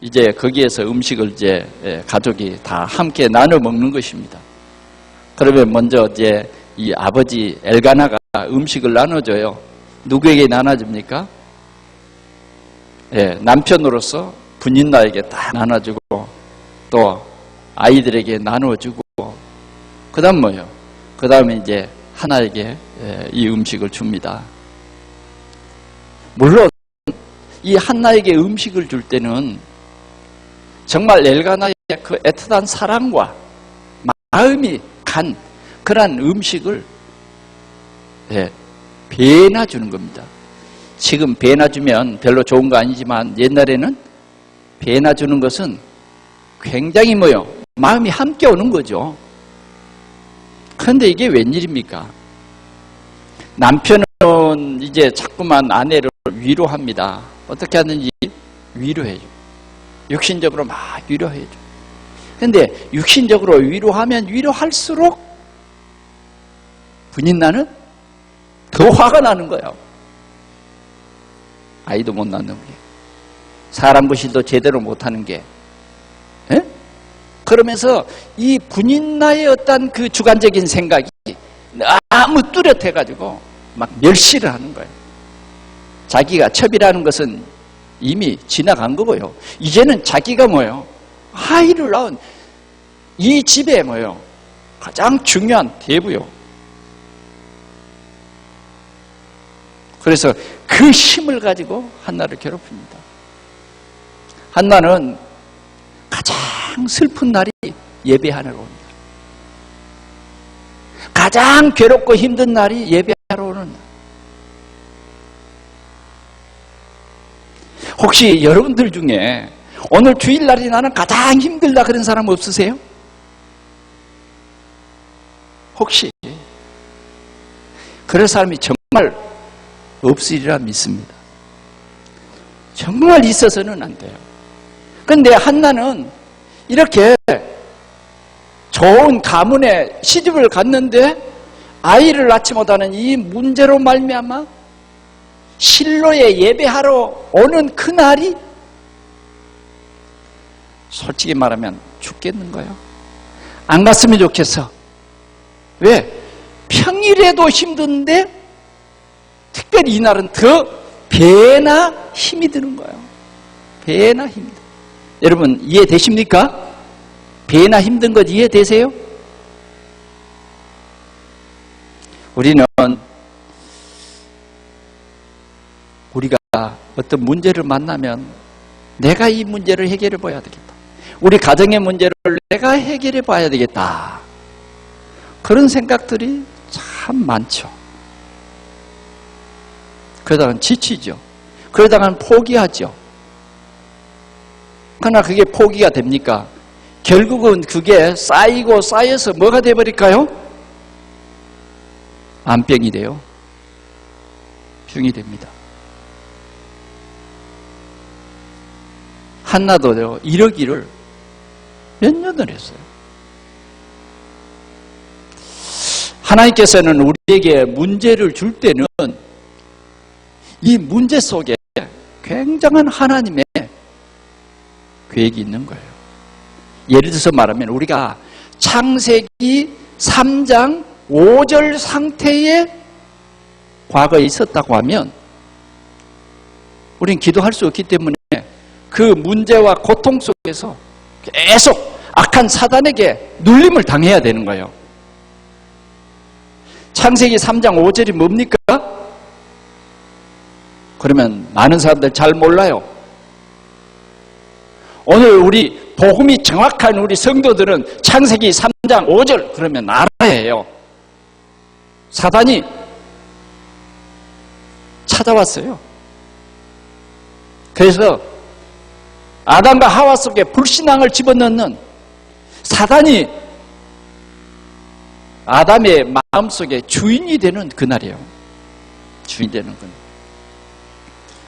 이제 거기에서 음식을 이제 가족이 다 함께 나눠 먹는 것입니다. 그러면 먼저 이제 이 아버지 엘가나가 음식을 나눠줘요. 누구에게 나눠줍니까? 남편으로서 분인나에게 다 나눠주고 또 아이들에게 나눠주고 그 다음 뭐예요? 그 다음에 이제 하나에게 이 음식을 줍니다. 물론 이 한나에게 음식을 줄 때는 정말 엘가나의 그 애틋한 사랑과 마음이 간 그런 음식을 배나 주는 겁니다. 지금 배나 주면 별로 좋은 거 아니지만 옛날에는 배나 주는 것은 굉장히 뭐요? 마음이 함께 오는 거죠. 그런데 이게 웬일입니까? 남편은 이제 자꾸만 아내를 위로합니다. 어떻게 하든지 위로해줘. 육신적으로 막 위로해줘. 그런데 육신적으로 위로하면 위로할수록 분인나는 더 화가 나는 거예요. 아이도 못 낳는 게, 사람 구실도 제대로 못하는 게, 그러면서 이 분인나의 어떤 그 주관적인 생각이 너무 뚜렷해가지고 막 멸시를 하는 거예요. 자기가 첩이라는 것은 이미 지나간 거고요. 이제는 자기가 뭐예요? 아이를 낳은 이 집에 뭐예요? 가장 중요한 대부요. 그래서 그 힘을 가지고 한나를 괴롭힙니다. 한나는 가장 슬픈 날이 예배하러 옵니다. 가장 괴롭고 힘든 날이 예배하러 오는 날. 혹시 여러분들 중에 오늘 주일날이 나는 가장 힘들다 그런 사람 없으세요? 혹시 그런 사람이 정말 없으리라 믿습니다. 정말 있어서는 안 돼요. 그런데 한나는 이렇게 좋은 가문에 시집을 갔는데 아이를 낳지 못하는 이 문제로 말미암아 실로에 예배하러 오는 그날이 솔직히 말하면 죽겠는 거예요. 안 갔으면 좋겠어. 왜? 평일에도 힘든데 특별히 이날은 더 배나 힘이 드는 거예요. 배나 힘이 드. 여러분 이해되십니까? 배나 힘든 것 이해되세요? 우리는 우리가 어떤 문제를 만나면 내가 이 문제를 해결해 봐야 되겠다. 우리 가정의 문제를 내가 해결해 봐야 되겠다. 그런 생각들이 참 많죠. 그러다가는 지치죠. 그러다가는 포기하죠. 그러나 그게 포기가 됩니까? 결국은 그게 쌓이고 쌓여서 뭐가 돼버릴까요? 암병이 돼요. 병이 됩니다. 한나도요, 이러기를 몇 년을 했어요. 하나님께서는 우리에게 문제를 줄 때는 이 문제 속에 굉장한 하나님의 계획이 있는 거예요. 예를 들어서 말하면 우리가 창세기 3장 5절 상태에 과거에 있었다고 하면 우린 기도할 수 없기 때문에 그 문제와 고통 속에서 계속 악한 사단에게 눌림을 당해야 되는 거예요. 창세기 3장 5절이 뭡니까? 그러면 많은 사람들 잘 몰라요. 오늘 우리 복음이 정확한 우리 성도들은 창세기 3장 5절 그러면 알아야 해요. 사단이 찾아왔어요. 그래서 아담과 하와 속에 불신앙을 집어넣는 사단이 아담의 마음속에 주인이 되는 그날이에요. 주인이 되는 그날.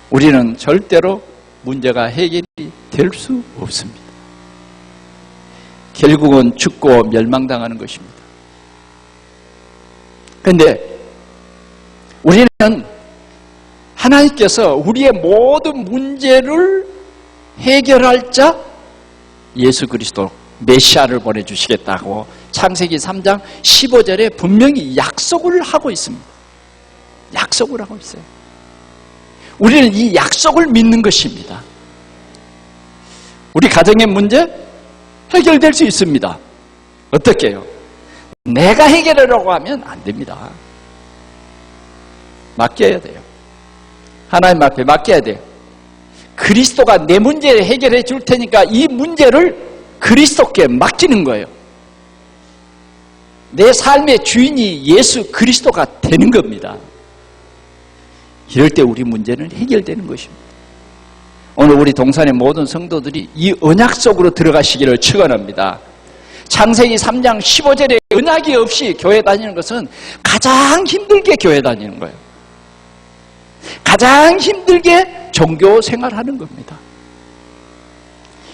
우리는 절대로 문제가 해결이 될 수 없습니다. 결국은 죽고 멸망당하는 것입니다. 그런데 우리는 하나님께서 우리의 모든 문제를 해결할 자 예수 그리스도 메시아를 보내주시겠다고 창세기 3장 15절에 분명히 약속을 하고 있습니다. 약속을 하고 있어요. 우리는 이 약속을 믿는 것입니다. 우리 가정의 문제 해결될 수 있습니다. 어떻게 해요? 내가 해결하려고 하면 안 됩니다. 맡겨야 돼요. 하나님 앞에 맡겨야 돼요. 그리스도가 내 문제를 해결해 줄 테니까 이 문제를 그리스도께 맡기는 거예요. 내 삶의 주인이 예수 그리스도가 되는 겁니다. 이럴 때 우리 문제는 해결되는 것입니다. 오늘 우리 동산의 모든 성도들이 이 언약 속으로 들어가시기를 축원합니다. 창세기 3장 15절에 언약이 없이 교회 다니는 것은 가장 힘들게 교회 다니는 거예요. 가장 힘들게 종교 생활하는 겁니다.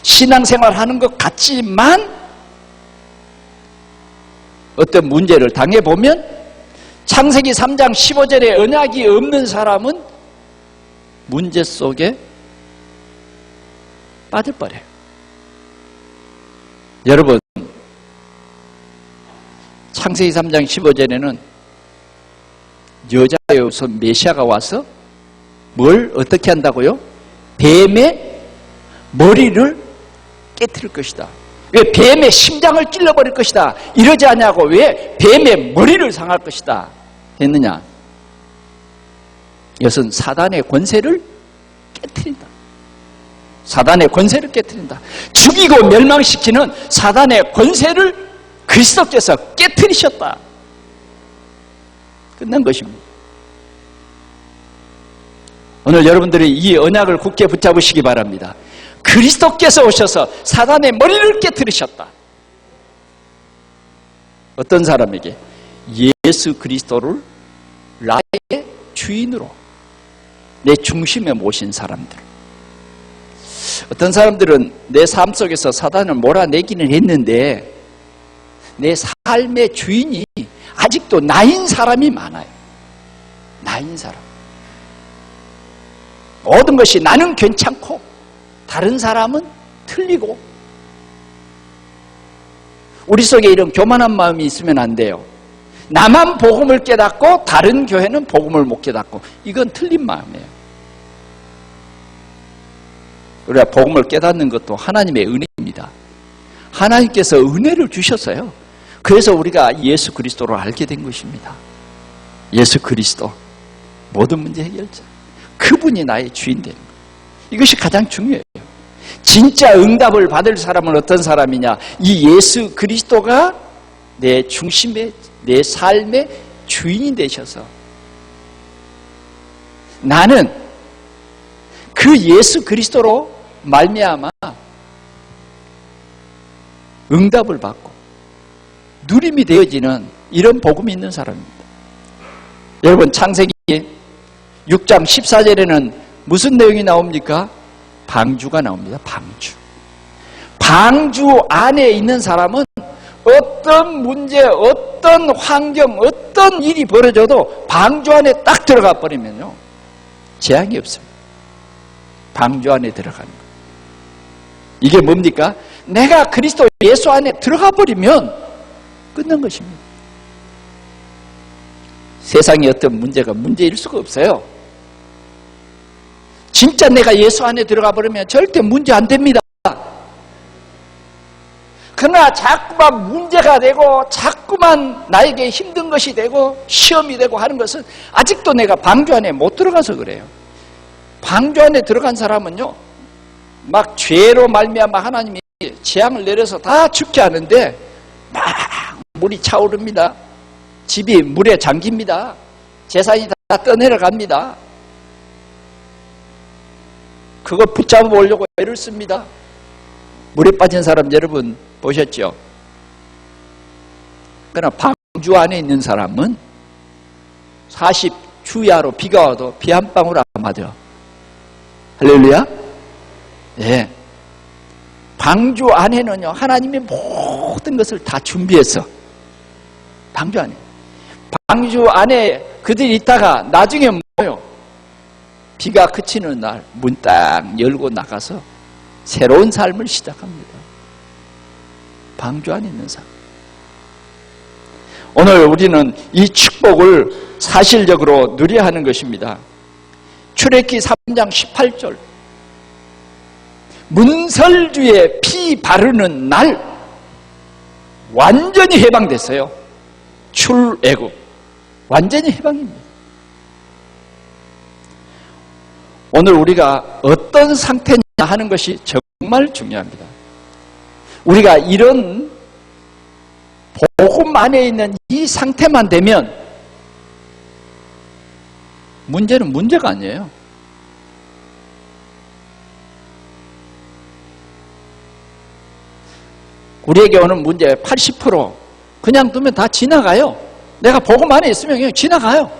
신앙생활하는 것 같지만 어떤 문제를 당해보면 창세기 3장 15절에 언약이 없는 사람은 문제 속에 빠져버려요. 여러분, 창세기 3장 15절에는 여자의 우선 메시아가 와서 뭘 어떻게 한다고요? 뱀의 머리를 깨트릴 것이다. 왜 뱀의 심장을 찔러버릴 것이다. 이러지 않냐고. 왜 뱀의 머리를 상할 것이다 했느냐. 이것은 사단의 권세를 깨트린다. 사단의 권세를 깨트린다. 죽이고 멸망시키는 사단의 권세를 그리스도께서 깨트리셨다. 끝난 것입니다. 오늘 여러분들이 이 언약을 굳게 붙잡으시기 바랍니다. 그리스도께서 오셔서 사단의 머리를 깨트리셨다. 어떤 사람에게? 예수 그리스도를 나의 주인으로 내 중심에 모신 사람들. 어떤 사람들은 내 삶 속에서 사단을 몰아내기는 했는데 내 삶의 주인이 아직도 나인 사람이 많아요. 나인 사람. 모든 것이 나는 괜찮고 다른 사람은 틀리고. 우리 속에 이런 교만한 마음이 있으면 안 돼요. 나만 복음을 깨닫고 다른 교회는 복음을 못 깨닫고. 이건 틀린 마음이에요. 우리가 복음을 깨닫는 것도 하나님의 은혜입니다. 하나님께서 은혜를 주셨어요. 그래서 우리가 예수 그리스도를 알게 된 것입니다. 예수 그리스도, 모든 문제 해결자. 그분이 나의 주인 되는 거예요. 이것이 가장 중요해요. 진짜 응답을 받을 사람은 어떤 사람이냐? 이 예수 그리스도가 내 중심의, 내 삶의 주인이 되셔서 나는 그 예수 그리스도로 말미암아 응답을 받고 누림이 되어지는 이런 복음이 있는 사람입니다. 여러분, 창세기 6장 14절에는 무슨 내용이 나옵니까? 방주가 나옵니다. 방주. 방주 안에 있는 사람은 어떤 문제, 어떤 환경, 어떤 일이 벌어져도 방주 안에 딱 들어가 버리면요, 재앙이 없습니다. 방주 안에 들어가는 거예요. 이게 뭡니까? 내가 그리스도 예수 안에 들어가 버리면 끝난 것입니다. 세상에 어떤 문제가 문제일 수가 없어요. 진짜 내가 예수 안에 들어가 버리면 절대 문제 안 됩니다. 그러나 자꾸만 문제가 되고 자꾸만 나에게 힘든 것이 되고 시험이 되고 하는 것은 아직도 내가 방주 안에 못 들어가서 그래요. 방주 안에 들어간 사람은요, 막 죄로 말미암아 하나님이 재앙을 내려서 다 죽게 하는데 막 물이 차오릅니다. 집이 물에 잠깁니다. 재산이 다 떠내려갑니다. 그거 붙잡아 보려고 애를 씁니다. 물에 빠진 사람 여러분 보셨죠? 그러나 방주 안에 있는 사람은 40주야로 비가 와도 비 한 방울 안 맞아. 할렐루야? 예. 방주 안에는요, 하나님이 모든 것을 다 준비해서, 방주 안에. 방주 안에 그들이 있다가 나중에 뭐예요? 비가 그치는 날 문 딱 열고 나가서 새로운 삶을 시작합니다. 방주 안에 있는 삶. 오늘 우리는 이 축복을 사실적으로 누려야 하는 것입니다. 출애굽기 3장 18절 문설주에 피 바르는 날 완전히 해방됐어요. 출애굽 완전히 해방입니다. 오늘 우리가 어떤 상태냐 하는 것이 정말 중요합니다. 우리가 이런 복음 안에 있는 이 상태만 되면 문제는 문제가 아니에요. 우리에게 오는 문제 80% 그냥 두면 다 지나가요. 내가 복음 안에 있으면 그냥 지나가요.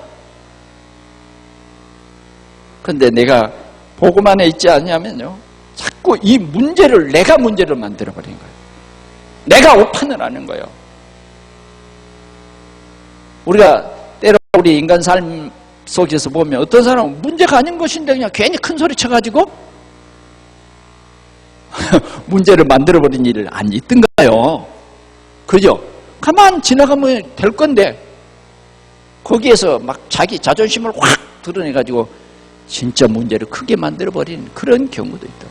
그런데 내가 복음 안에 있지 않냐면요, 자꾸 이 문제를 내가 문제를 만들어버린 거예요. 내가 오판을 하는 거예요. 우리가 때로 우리 인간 삶 속에서 보면 어떤 사람은 문제가 아닌 것인데 그냥 괜히 큰 소리 쳐가지고 문제를 만들어버린 일을 안 있던가요? 그죠? 가만 지나가면 될 건데 거기에서 막 자기 자존심을 확 드러내가지고 진짜 문제를 크게 만들어버리는 그런 경우도 있다.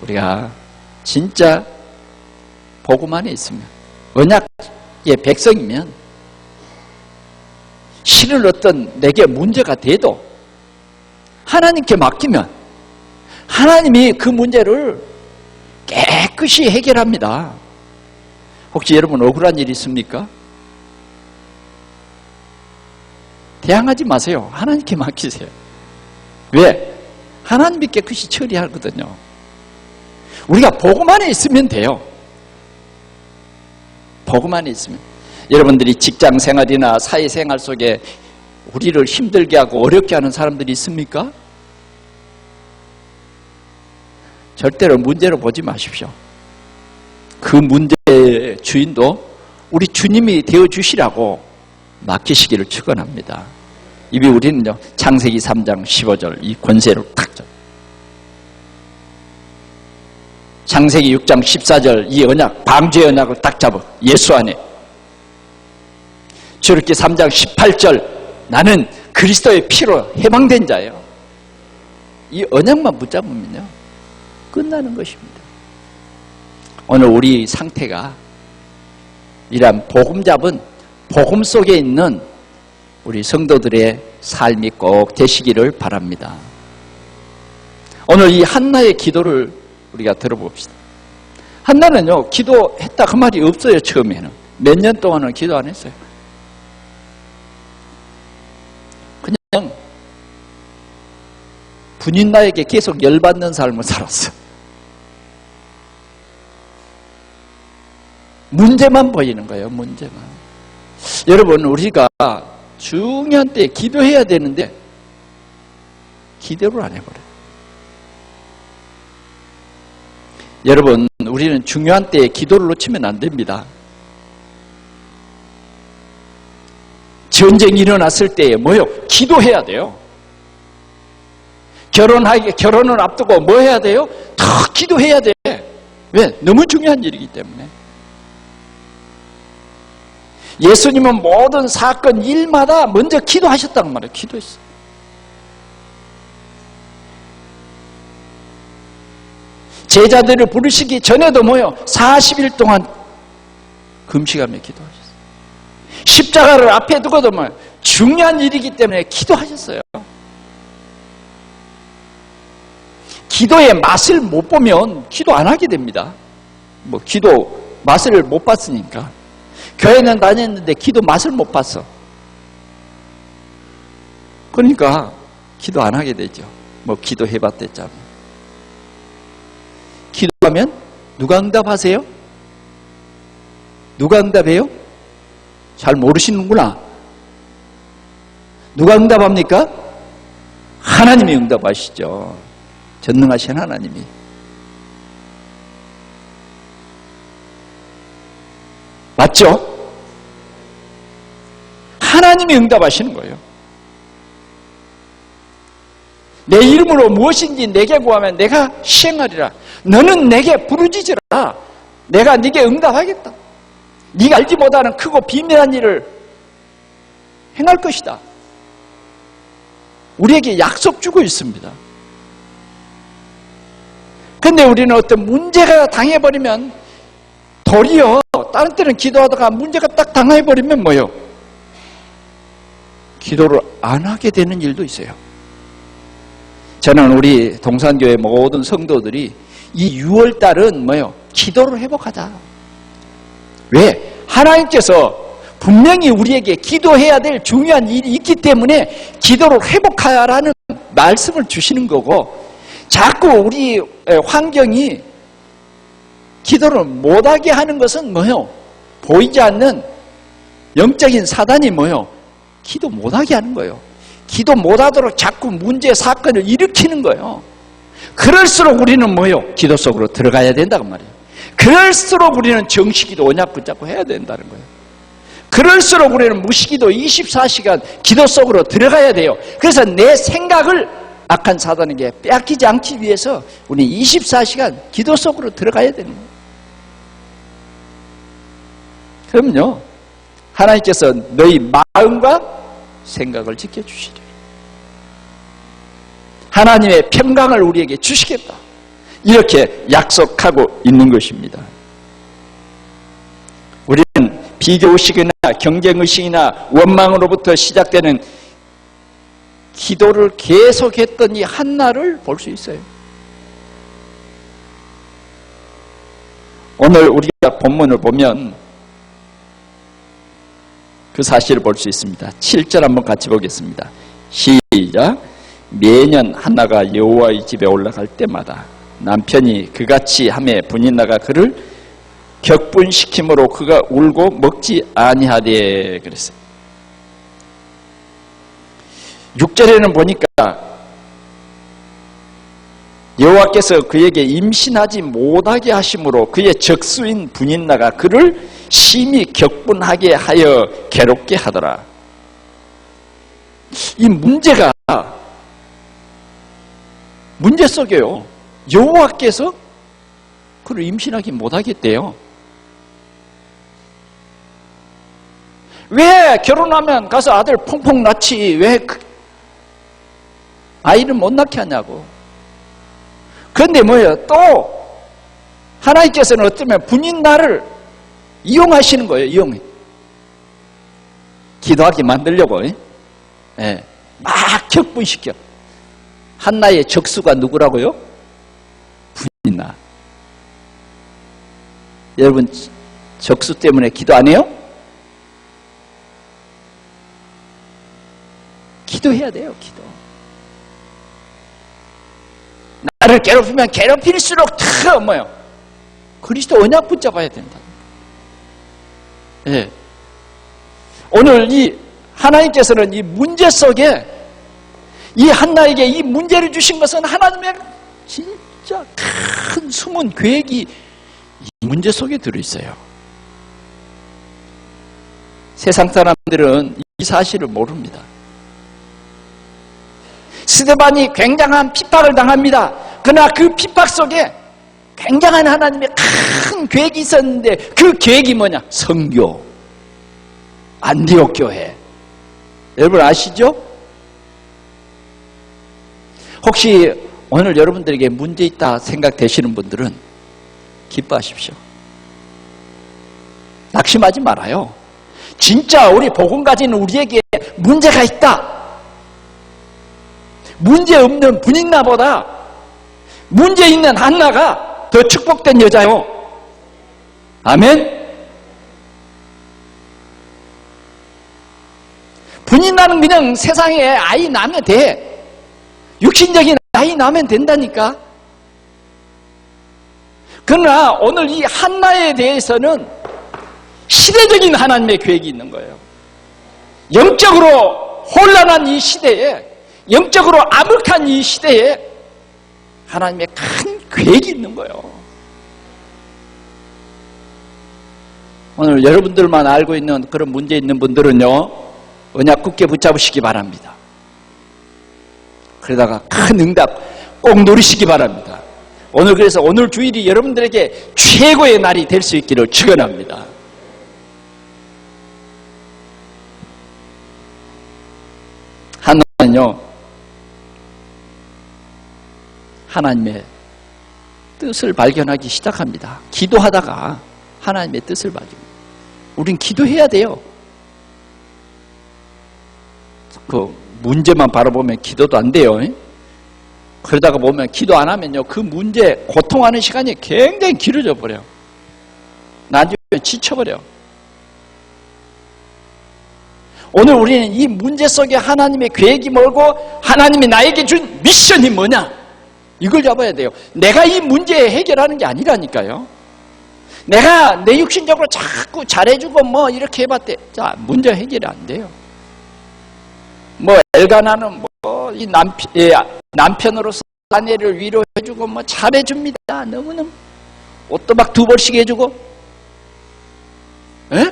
우리가 진짜 복음 안에 있으면, 언약의 백성이면 실은 어떤 내게 문제가 돼도 하나님께 맡기면 하나님이 그 문제를 깨끗이 해결합니다. 혹시 여러분 억울한 일 있습니까? 대항하지 마세요. 하나님께 맡기세요. 왜? 하나님이 깨끗이 처리하거든요. 우리가 복음 안에 있으면 돼요. 복음 안에 있으면. 여러분들이 직장 생활이나 사회생활 속에 우리를 힘들게 하고 어렵게 하는 사람들이 있습니까? 절대로 문제로 보지 마십시오. 그 문제의 주인도 우리 주님이 되어주시라고 맡기시기를 축원합니다. 이미 우리는요, 창세기 3장 15절 이 권세를 딱 잡아요. 창세기 6장 14절 이 언약, 방주의 언약을 딱 잡아 예수 안에. 출애굽기 3장 18절 나는 그리스도의 피로 해방된 자예요. 이 언약만 붙잡으면요 끝나는 것입니다. 오늘 우리 상태가 이러한 복음 잡은 복음 속에 있는 우리 성도들의 삶이 꼭 되시기를 바랍니다. 오늘 이 한나의 기도를 우리가 들어봅시다. 한나는요 기도했다 그 말이 없어요. 처음에는 몇 년 동안은 기도 안 했어요. 그냥 분인나에게 계속 열받는 삶을 살았어요. 문제만 보이는 거예요. 문제만. 여러분 우리가 중요한 때에 기도해야 되는데 기도를 안 해버려요. 여러분 우리는 중요한 때에 기도를 놓치면 안 됩니다. 전쟁이 일어났을 때에 뭐요? 기도해야 돼요. 결혼을 앞두고 뭐 해야 돼요? 다 기도해야 돼. 왜? 너무 중요한 일이기 때문에. 예수님은 모든 사건, 일마다 먼저 기도하셨다는 말이에요. 기도했어요. 제자들을 부르시기 전에도 뭐요? 40일 동안 금식하며 기도하셨어요. 십자가를 앞에 두고도 뭐 중요한 일이기 때문에 기도하셨어요. 기도의 맛을 못 보면 기도 안 하게 됩니다. 뭐 기도 맛을 못 봤으니까. 교회는 다녔는데 기도 맛을 못 봤어. 그러니까 기도 안 하게 되죠. 뭐 기도해봤댔잖아. 기도하면 누가 응답하세요? 누가 응답해요? 잘 모르시는구나. 누가 응답합니까? 하나님이 응답하시죠. 전능하신 하나님이. 맞죠? 하나님이 응답하시는 거예요. 내 이름으로 무엇인지 내게 구하면 내가 시행하리라. 너는 내게 부르짖으라. 내가 네게 응답하겠다. 네가 알지 못하는 크고 비밀한 일을 행할 것이다. 우리에게 약속 주고 있습니다. 근데 우리는 어떤 문제가 당해버리면 도리어 다른 때는 기도하다가 문제가 딱 당해버리면 뭐요? 기도를 안 하게 되는 일도 있어요. 저는 우리 동산교회 모든 성도들이 이 6월달은 뭐요? 기도를 회복하자. 왜? 하나님께서 분명히 우리에게 기도해야 될 중요한 일이 있기 때문에 기도를 회복하라는 말씀을 주시는 거고, 자꾸 우리 환경이 기도를 못하게 하는 것은 뭐요? 보이지 않는 영적인 사단이 뭐요? 기도 못하게 하는 거예요. 기도 못하도록 자꾸 문제, 사건을 일으키는 거예요. 그럴수록 우리는 뭐요? 기도 속으로 들어가야 된다고 말이에요. 그럴수록 우리는 정식기도 언약 붙잡고 해야 된다는 거예요. 그럴수록 우리는 무시기도 24시간 기도 속으로 들어가야 돼요. 그래서 내 생각을 악한 사단에게 빼앗기지 않기 위해서 우리는 24시간 기도 속으로 들어가야 되는 거예요. 그럼요, 하나님께서 너희 마음과 생각을 지켜주시리라. 하나님의 평강을 우리에게 주시겠다, 이렇게 약속하고 있는 것입니다. 우리는 비교의식이나 경쟁의식이나 원망으로부터 시작되는 기도를 계속했던 이 한나를 볼 수 있어요. 오늘 우리가 본문을 보면 그 사실을 볼 수 있습니다. 7절 한번 같이 보겠습니다. 시작. 매년 한나가 여호와의 집에 올라갈 때마다 남편이 그같이 하매 분인나가 그를 격분시킴으로 그가 울고 먹지 아니하되 그랬어요. 6절에는 보니까 여호와께서 그에게 임신하지 못하게 하심으로 그의 적수인 분인나가 그를 심히 격분하게 하여 괴롭게 하더라. 이 문제가 문제 속에요. 여호와께서 그를 임신하기 못하겠대요. 왜 결혼하면 가서 아들 퐁퐁 낳지 왜 아이를 못 낳게 하냐고. 그런데 뭐예요? 또 하나님께서는 어쩌면 분인나를 이용하시는 거예요. 이용해. 기도하게 만들려고. 예. 막 격분시켜. 한나의 적수가 누구라고요? 분인나. 여러분 적수 때문에 기도 안 해요? 기도해야 돼요. 기도. 나를 괴롭히면 괴롭힐수록 더 뭐요? 그리스도 언약 붙잡아야 된다. 예. 오늘 이 하나님께서는 이 문제 속에 이 한나에게 이 문제를 주신 것은 하나님의 진짜 큰 숨은 계획이 이 문제 속에 들어있어요. 세상 사람들은 이 사실을 모릅니다. 스데반이 굉장한 핍박을 당합니다. 그러나 그 핍박 속에 굉장한 하나님의 큰 계획이 있었는데 그 계획이 뭐냐? 선교, 안디옥 교회. 여러분 아시죠? 혹시 오늘 여러분들에게 문제 있다 생각되시는 분들은 기뻐하십시오. 낙심하지 말아요. 진짜 우리 복음 가진 우리에게 문제가 있다. 문제 없는 분인나보다 문제 있는 한나가 더 축복된 여자요. 아멘. 분인나는 그냥 세상에 아이 낳으면 돼. 육신적인 아이 낳으면 된다니까. 그러나 오늘 이 한나에 대해서는 시대적인 하나님의 계획이 있는 거예요. 영적으로 혼란한 이 시대에, 영적으로 암흑한 이 시대에 하나님의 큰 계획이 있는 거예요. 오늘 여러분들만 알고 있는 그런 문제 있는 분들은요, 언약 굳게 붙잡으시기 바랍니다. 그러다가 큰 응답 꼭 누리시기 바랍니다. 오늘 그래서 오늘 주일이 여러분들에게 최고의 날이 될 수 있기를 축원합니다. 하나는요, 하나님의 뜻을 발견하기 시작합니다. 기도하다가 하나님의 뜻을 발견. 우린 기도해야 돼요. 그 문제만 바라보면 기도도 안 돼요. 그러다가 보면 기도 안 하면요, 그 문제 고통하는 시간이 굉장히 길어져 버려요. 나중에 지쳐버려. 오늘 우리는 이 문제 속에 하나님의 계획이 뭐고 하나님이 나에게 준 미션이 뭐냐, 이걸 잡아야 돼요. 내가 이 문제 해결하는 게 아니라니까요. 내가 내 육신적으로 자꾸 잘해주고 뭐 이렇게 해봤대. 자, 문제 해결이 안 돼요. 뭐 엘가나는 뭐 이 남편으로서 아내를 위로해주고 뭐 잘해줍니다. 너무너무 옷도 막 2벌씩 해주고, 에?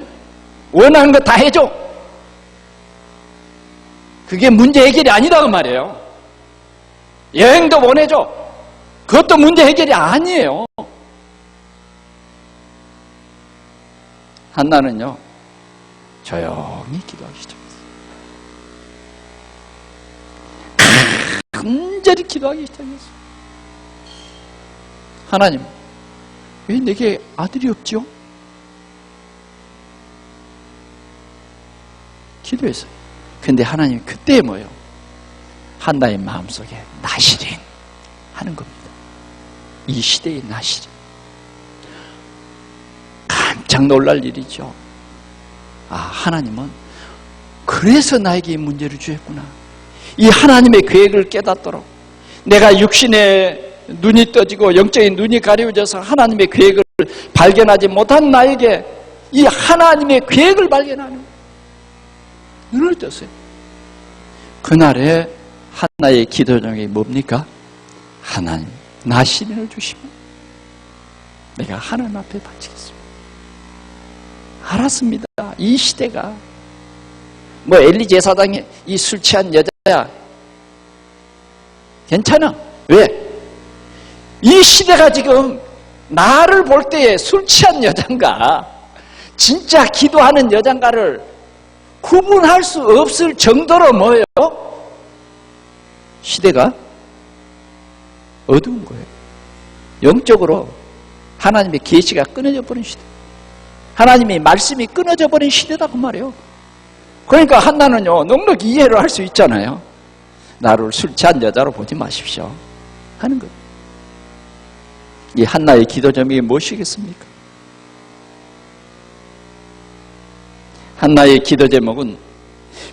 원하는 거 다 해줘. 그게 문제 해결이 아니라고 말이에요. 여행도 보내줘. 그것도 문제 해결이 아니에요. 한나는요, 조용히 기도하기 시작했어요. 간절히 기도하기 시작했어요. 하나님, 왜 내게 아들이 없지요? 기도했어요. 근데 하나님이 그때 뭐예요? 한나의 마음속에 나시린 하는 겁니다. 이 시대의 나시린. 깜짝 놀랄 일이죠. 아, 하나님은 그래서 나에게 이 문제를 주셨구나. 이 하나님의 계획을 깨닫도록, 내가 육신의 눈이 떠지고 영적인 눈이 가려져서 하나님의 계획을 발견하지 못한 나에게 이 하나님의 계획을 발견하는 눈을 떴어요. 그날에 한나의 기도 중에 뭡니까? 하나님, 나 시련을 주시면 내가 하나님 앞에 바치겠습니다. 알았습니다. 이 시대가 뭐 엘리 제사장이 이 술 취한 여자야, 괜찮아. 왜? 이 시대가 지금 나를 볼 때에 술 취한 여잔가 진짜 기도하는 여잔가를 구분할 수 없을 정도로 뭐예요? 시대가 어두운 거예요. 영적으로 하나님의 계시가 끊어져 버린 시대, 하나님의 말씀이 끊어져 버린 시대다고 말이에요. 그러니까 한나는요, 넉넉히 이해를 할 수 있잖아요. 나를 술 취한 여자로 보지 마십시오 하는 거예요. 이 한나의 기도 제목이 무엇이겠습니까? 한나의 기도 제목은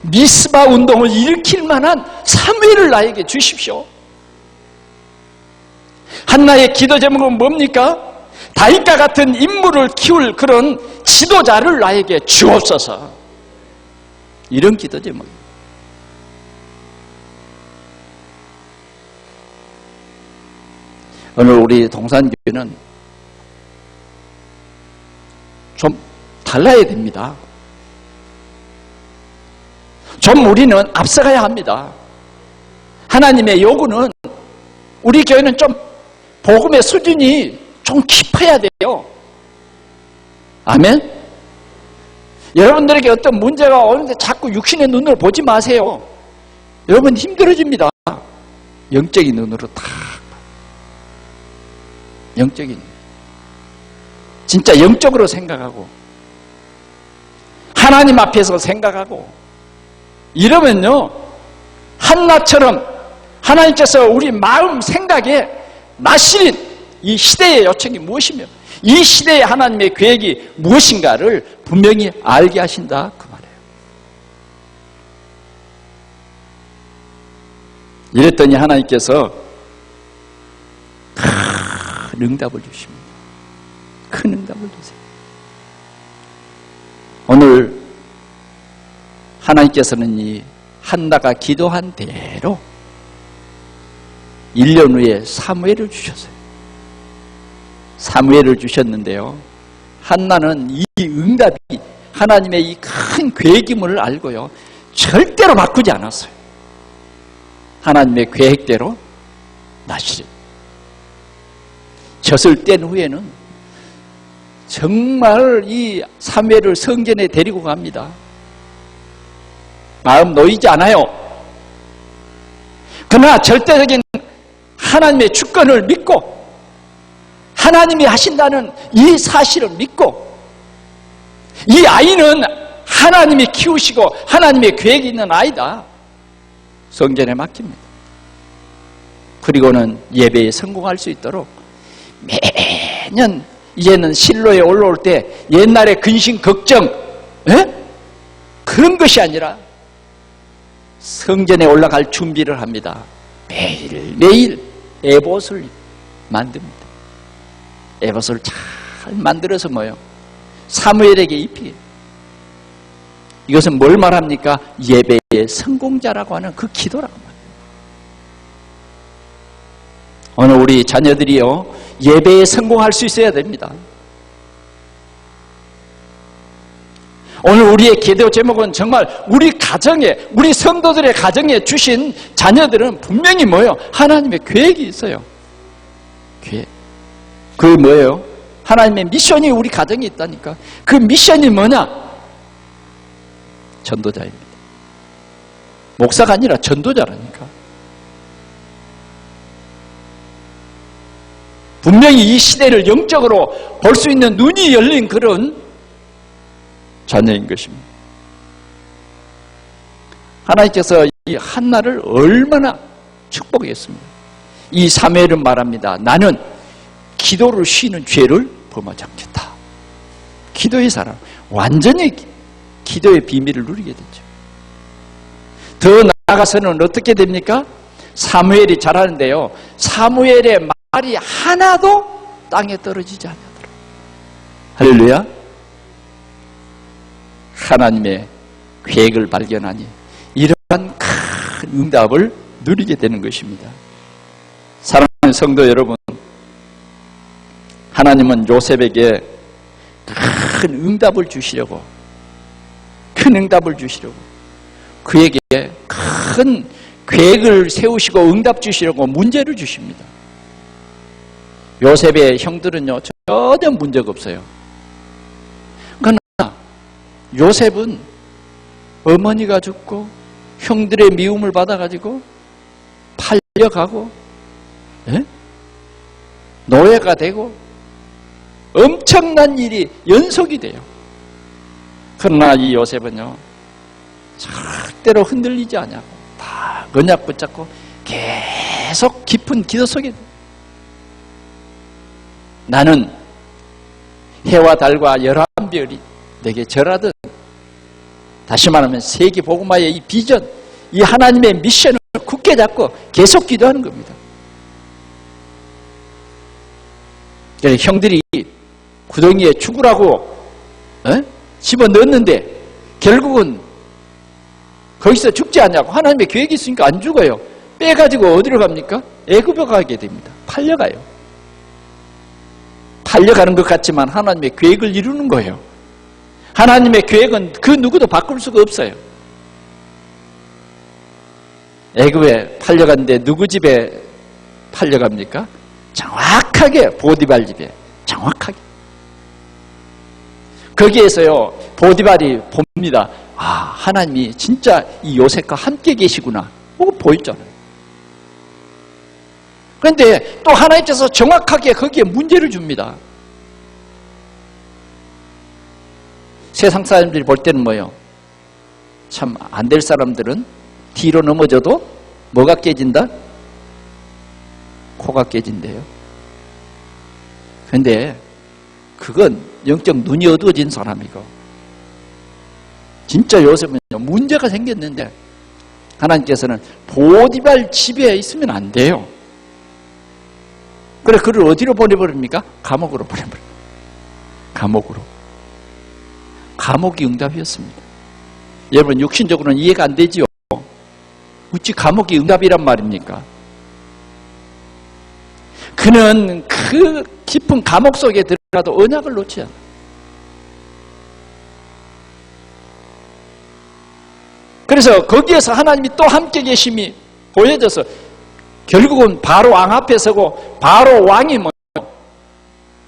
미스바 운동을 일으킬 만한 사무엘을 나에게 주십시오. 한나의 기도 제목은 뭡니까? 다윗과 같은 인물을 키울 그런 지도자를 나에게 주옵소서. 이런 기도 제목입니다. 오늘 우리 동산교회는 좀 달라야 됩니다. 좀 우리는 앞서가야 합니다. 하나님의 요구는, 우리 교회는 좀 복음의 수준이 좀 깊어야 돼요. 아멘? 여러분들에게 어떤 문제가 오는데 자꾸 육신의 눈으로 보지 마세요. 여러분 힘들어집니다. 영적인 눈으로 다, 영적인, 진짜 영적으로 생각하고 하나님 앞에서 생각하고 이러면요, 한나처럼 하나님께서 우리 마음 생각에 나시린 이 시대의 요청이 무엇이며 이 시대의 하나님의 계획이 무엇인가를 분명히 알게 하신다, 그 말이에요. 이랬더니 하나님께서 큰 응답을 주십니다. 큰 응답을 주세요. 오늘 하나님께서는 이 한나가 기도한 대로 1년 후에 사무엘을 주셨어요. 사무엘을 주셨는데요, 한나는 이 응답이 하나님의 이 큰 계획임을 알고요, 절대로 바꾸지 않았어요. 하나님의 계획대로 나시리. 젖을 뗀 후에는 정말 이 사무엘을 성전에 데리고 갑니다. 마음 놓이지 않아요. 그러나 절대적인 하나님의 주권을 믿고 하나님이 하신다는 이 사실을 믿고 이 아이는 하나님이 키우시고 하나님의 계획이 있는 아이다. 성전에 맡깁니다. 그리고는 예배에 성공할 수 있도록 매년 이제는 실로에 올라올 때 옛날에 근심 걱정 그런 것이 아니라 성전에 올라갈 준비를 합니다. 매일매일 에봇을 만듭니다. 에봇을 잘 만들어서 뭐요? 사무엘에게 입히게. 이것은 뭘 말합니까? 예배의 성공자라고 하는 그 기도라고 말합니다. 오늘 우리 자녀들이요, 예배에 성공할 수 있어야 됩니다. 오늘 우리의 기도 제목은 정말 우리 가정에, 우리 성도들의 가정에 주신 자녀들은 분명히 뭐예요? 하나님의 계획이 있어요. 계획. 그게 뭐예요? 하나님의 미션이 우리 가정에 있다니까. 그 미션이 뭐냐? 전도자입니다. 목사가 아니라 전도자라니까. 분명히 이 시대를 영적으로 볼 수 있는 눈이 열린 그런 자녀인 것입니다. 하나님께서 이 한나를 얼마나 축복했습니다. 이 사무엘은 말합니다. 나는 기도를 쉬는 죄를 범하지 않겠다. 기도의 사람, 완전히 기도의 비밀을 누리게 되죠. 더 나아가서는 어떻게 됩니까? 사무엘이 잘하는데요, 사무엘의 말이 하나도 땅에 떨어지지 않더라. 할렐루야. 하나님의 계획을 발견하니 이러한 큰 응답을 누리게 되는 것입니다. 사랑하는 성도 여러분, 하나님은 요셉에게 큰 응답을 주시려고, 큰 응답을 주시려고, 그에게 큰 계획을 세우시고 응답 주시려고 문제를 주십니다. 요셉의 형들은요, 전혀 문제가 없어요. 그러나 요셉은 어머니가 죽고 형들의 미움을 받아가지고 팔려가고 노예가 되고 엄청난 일이 연속이 돼요. 그러나 이 요셉은요, 절대로 흔들리지 않냐고 다 언약 붙잡고 계속 깊은 기도 속에 나는 해와 달과 11별이 내게 절하듯, 다시 말하면 세계 복음화의 이 비전, 이 하나님의 미션을 굳게 잡고 계속 기도하는 겁니다. 형들이 구덩이에 죽으라고 집어넣었는데 결국은 거기서 죽지 않냐고. 하나님의 계획이 있으니까 안 죽어요. 빼가지고 어디로 갑니까? 애굽에 가게 됩니다. 팔려가요. 팔려가는 것 같지만 하나님의 계획을 이루는 거예요. 하나님의 계획은 그 누구도 바꿀 수가 없어요. 애굽에 팔려갔는데 누구 집에 팔려갑니까? 정확하게 보디발 집에, 정확하게. 거기에서요, 보디발이 봅니다. 아, 하나님이 진짜 이 요셉과 함께 계시구나. 그거 보였잖아요. 그런데 또 하나님께서 정확하게 거기에 문제를 줍니다. 세상 사람들이 볼 때는 뭐예요? 참 안 될 사람들은 뒤로 넘어져도 뭐가 깨진다? 코가 깨진대요. 그런데 그건 영적 눈이 어두워진 사람이고, 진짜 요셉은 문제가 생겼는데 하나님께서는 보디발 집에 있으면 안 돼요. 그래, 그를 어디로 보내버립니까? 감옥으로 보내버립니다. 감옥으로. 감옥이 응답이었습니다. 여러분, 육신적으로는 이해가 안 되지요. 어찌 감옥이 응답이란 말입니까? 그는 그 깊은 감옥 속에 들어가도 언약을 놓지 않아요. 그래서 거기에서 하나님이 또 함께 계심이 보여져서 결국은 바로 왕 앞에 서고 바로 왕이 뭐예요?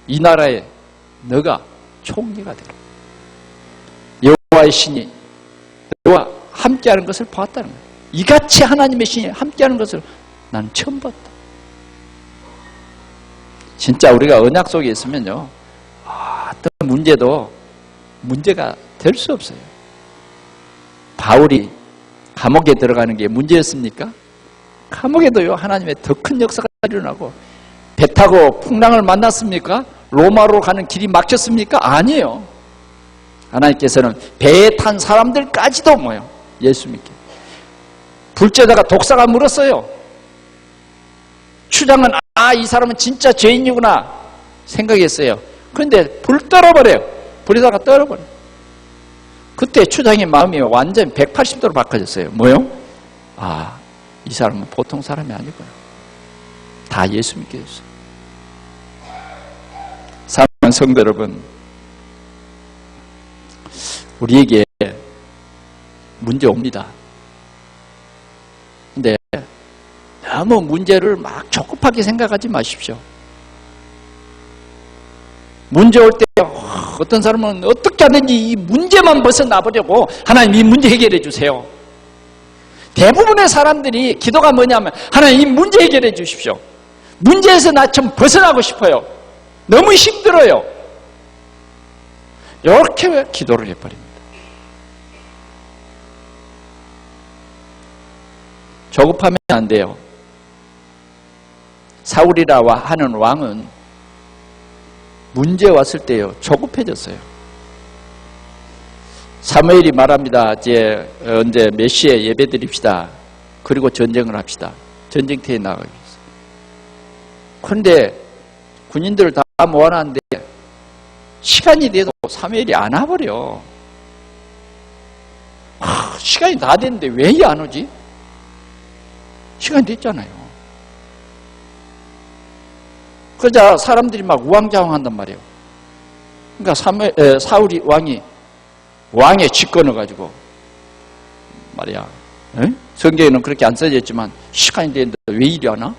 이 나라에 너가 총리가 되라. 여호와의 신이 너와 함께하는 것을 보았다는 거예요. 이같이 하나님의 신이 함께하는 것을 나는 처음 봤다. 진짜 우리가 언약 속에 있으면요, 어떤 문제도 문제가 될 수 없어요. 바울이 감옥에 들어가는 게 문제였습니까? 감옥에도요, 하나님의 더 큰 역사가 일어나고, 배 타고 풍랑을 만났습니까? 로마로 가는 길이 막혔습니까? 아니에요. 하나님께서는 배에 탄 사람들까지도 뭐예요? 예수 믿게. 불제자가 독사가 물었어요. 추장은 이 사람은 진짜 죄인이구나 생각했어요. 그런데 불 떨어버려요. 불에다가 떨어버려요. 그때 추장의 마음이 완전히 180도로 바꿔졌어요. 뭐요? 이 사람은 보통 사람이 아니구나. 다 예수 믿게 됐어요. 사랑하는 성도 여러분, 우리에게 문제 옵니다. 근데 너무 문제를 막 조급하게 생각하지 마십시오. 문제 올 때 어떤 사람은 어떻게 하든지 이 문제만 벗어나보려고 하나님 이 문제 해결해 주세요. 대부분의 사람들이 기도가 뭐냐면 하나님 이 문제 해결해 주십시오. 문제에서 나 좀 벗어나고 싶어요. 너무 힘들어요. 이렇게 기도를 해버립니다. 조급하면 안 돼요. 사울이라 하는 왕은 문제 왔을 때요, 조급해졌어요. 사무엘이 말합니다. 이제 언제 몇 시에 예배 드립시다. 그리고 전쟁을 합시다. 전쟁터에 나가기 위해서. 그런데 군인들을 다 모아놨는데 시간이 돼도 사무엘이 안 와버려. 시간이 다 됐는데 왜 안 오지? 시간이 됐잖아요. 그러자 사람들이 막 우왕좌왕한단 말이에요. 그러니까 사울이 왕에 쥐꺼넣어가지고 말이야. 성경에는 그렇게 안 써져 있지만 시간이 됐는데 왜 이리 안 와?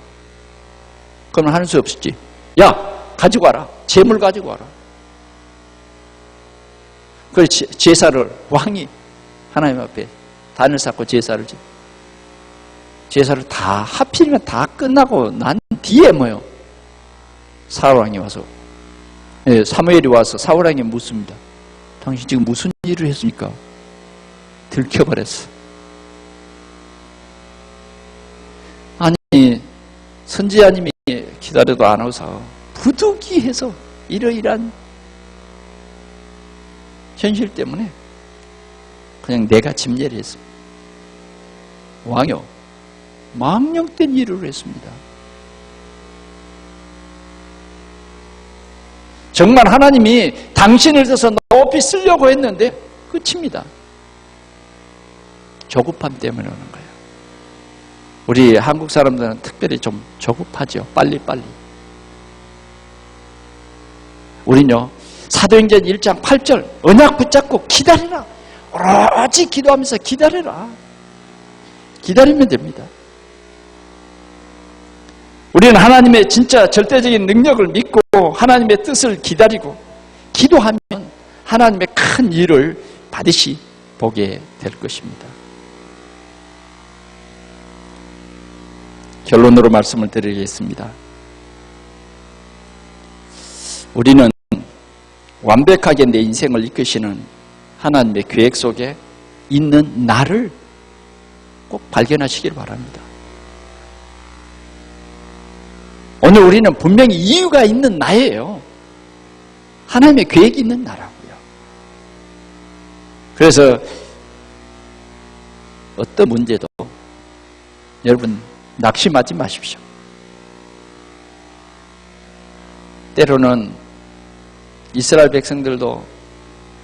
그러면 할 수 없었지. 야, 가지고 와라. 재물 가지고 와라. 그래서 제사를 왕이 하나님 앞에 단을 쌓고 제사를 다 하필이면 다 끝나고 난 뒤에 뭐요? 사울왕이 와서 사무엘이 와서 사울왕이 묻습니다. 당신 지금 무슨 일을 했습니까? 들켜버렸어. 아니 선지자님이 기다려도 안 오서 부득이해서 이러이러한 현실 때문에 그냥 내가 침례를 했습니다. 왕이요, 망령된 일을 했습니다. 정말 하나님이 당신을 들어서 높이 쓰려고 했는데 끝입니다. 조급함 때문에 오는 거예요. 우리 한국 사람들은 특별히 좀 조급하죠. 빨리빨리. 우리는요, 사도행전 1장 8절 언약 붙잡고 기다리라. 오로지 기도하면서 기다려라. 기다리면 됩니다. 우리는 하나님의 진짜 절대적인 능력을 믿고 하나님의 뜻을 기다리고 기도하면 하나님의 큰 일을 반드시 보게 될 것입니다. 결론으로 말씀을 드리겠습니다. 우리는 완벽하게 내 인생을 이끄시는 하나님의 계획 속에 있는 나를 꼭 발견하시길 바랍니다. 오늘 우리는 분명히 이유가 있는 나예요. 하나님의 계획이 있는 나라고요. 그래서 어떤 문제도 여러분 낙심하지 마십시오. 때로는 이스라엘 백성들도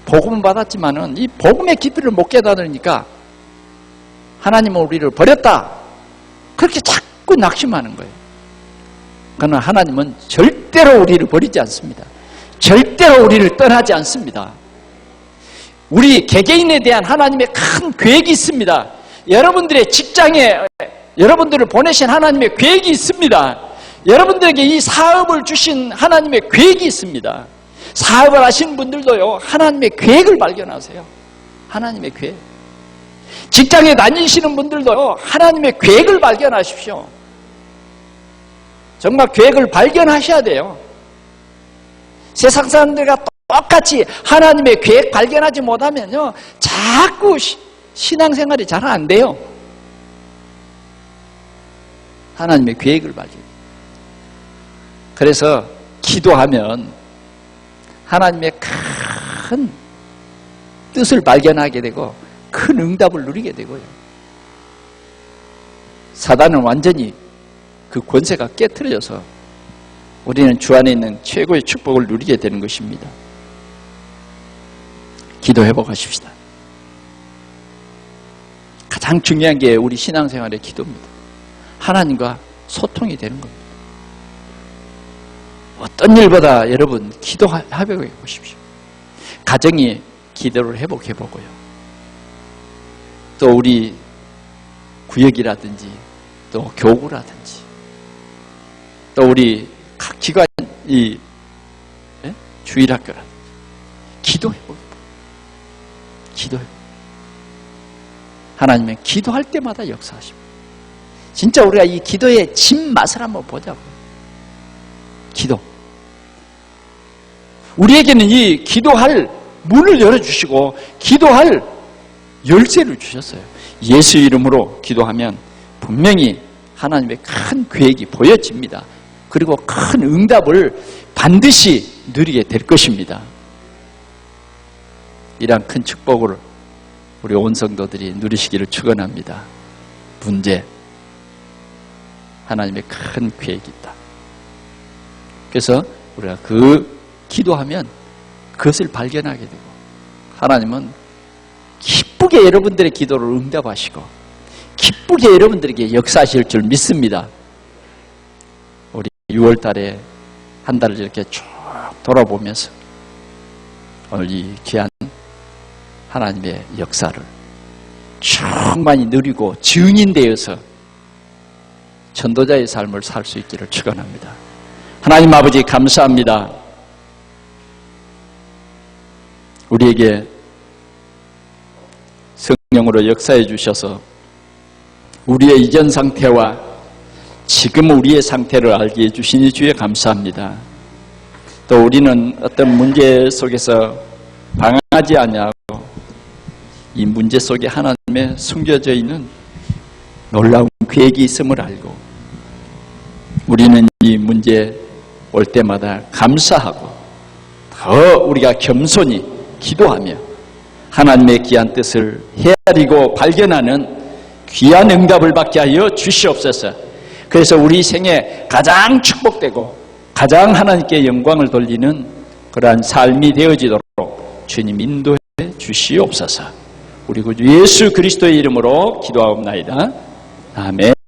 복음은 받았지만은 이 복음의 깊이를 못 깨달으니까 하나님은 우리를 버렸다. 그렇게 자꾸 낙심하는 거예요. 그러나 하나님은 절대로 우리를 버리지 않습니다. 절대로 우리를 떠나지 않습니다. 우리 개개인에 대한 하나님의 큰 계획이 있습니다. 여러분들의 직장에 여러분들을 보내신 하나님의 계획이 있습니다. 여러분들에게 이 사업을 주신 하나님의 계획이 있습니다. 사업을 하시는 분들도요, 하나님의 계획을 발견하세요. 하나님의 계획. 직장에 다니시는 분들도요, 하나님의 계획을 발견하십시오. 정말 계획을 발견하셔야 돼요. 세상 사람들과 똑같이 하나님의 계획 발견하지 못하면요, 자꾸 신앙생활이 잘 안 돼요. 하나님의 계획을 발견. 그래서 기도하면 하나님의 큰 뜻을 발견하게 되고 큰 응답을 누리게 되고요. 사단은 완전히 그 권세가 깨트려져서 우리는 주 안에 있는 최고의 축복을 누리게 되는 것입니다. 기도해보십시다. 가장 중요한 게 우리 신앙생활의 기도입니다. 하나님과 소통이 되는 겁니다. 어떤 일보다 여러분 기도하고 보십시오. 가정이 기도를 회복해보고요. 또 우리 구역이라든지 또 교구라든지 또 우리 각 기관이 주일학교라든지 기도해보고 하나님은 기도할 때마다 역사하십니다. 진짜 우리가 이 기도의 진맛을 한번 보자고요. 기도. 우리에게는 이 기도할 문을 열어주시고 기도할 열쇠를 주셨어요. 예수 이름으로 기도하면 분명히 하나님의 큰 계획이 보여집니다. 그리고 큰 응답을 반드시 누리게 될 것입니다. 이러한 큰 축복을 우리 온 성도들이 누리시기를 축원합니다. 문제, 하나님의 큰 계획이 있다. 그래서 우리가 기도하면 그것을 발견하게 되고 하나님은 기쁘게 여러분들의 기도를 응답하시고 기쁘게 여러분들에게 역사하실 줄 믿습니다. 우리 6월 달에 한 달을 이렇게 쭉 돌아보면서 오늘 이 귀한 하나님의 역사를 충만히 누리고 증인되어서 전도자의 삶을 살 수 있기를 축원합니다. 하나님 아버지 감사합니다. 우리에게 성령으로 역사해 주셔서 우리의 이전 상태와 지금 우리의 상태를 알게 해주시니 주에 감사합니다. 또 우리는 어떤 문제 속에서 방황하지 아니하고 이 문제 속에 하나님의 숨겨져 있는 놀라운 계획이 있음을 알고 우리는 이 문제 올 때마다 감사하고 더 우리가 겸손히 기도하며 하나님의 귀한 뜻을 헤아리고 발견하는 귀한 응답을 받게 하여 주시옵소서. 그래서 우리 생에 가장 축복되고 가장 하나님께 영광을 돌리는 그러한 삶이 되어지도록 주님 인도해 주시옵소서. 우리 구주 예수 그리스도의 이름으로 기도하옵나이다. 아멘.